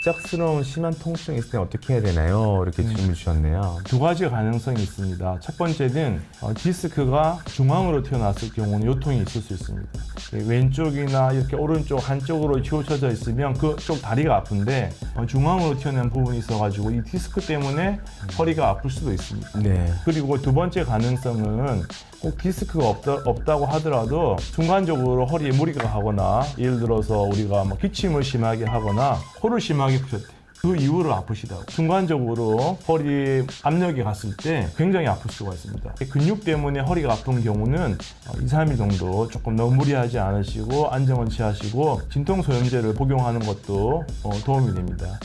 갑작스러운 심한 통증이 있을 때 어떻게 해야 되나요? 이렇게 질문 주셨네요. 두 가지 가능성이 있습니다. 첫 번째는 디스크가 중앙으로 튀어나왔을 경우는 요통이 있을 수 있습니다. 왼쪽이나 이렇게 오른쪽 한쪽으로 치우쳐져 있으면 그쪽 다리가 아픈데 중앙으로 튀어나온 부분이 있어가지고 이 디스크 때문에 허리가 아플 수도 있습니다. 네. 그리고 두 번째 가능성은 꼭 디스크가 없다고 하더라도 순간적으로 허리에 무리가 가거나 예를 들어서 우리가 뭐 기침을 심하게 하거나 코를 심하게 푸셨대. 그 이후로 아프시다고. 순간적으로 허리 압력이 갔을 때 굉장히 아플 수가 있습니다. 근육 때문에 허리가 아픈 경우는 2, 3일 정도 조금 너무 무리하지 않으시고 안정을 취하시고 진통소염제를 복용하는 것도 도움이 됩니다.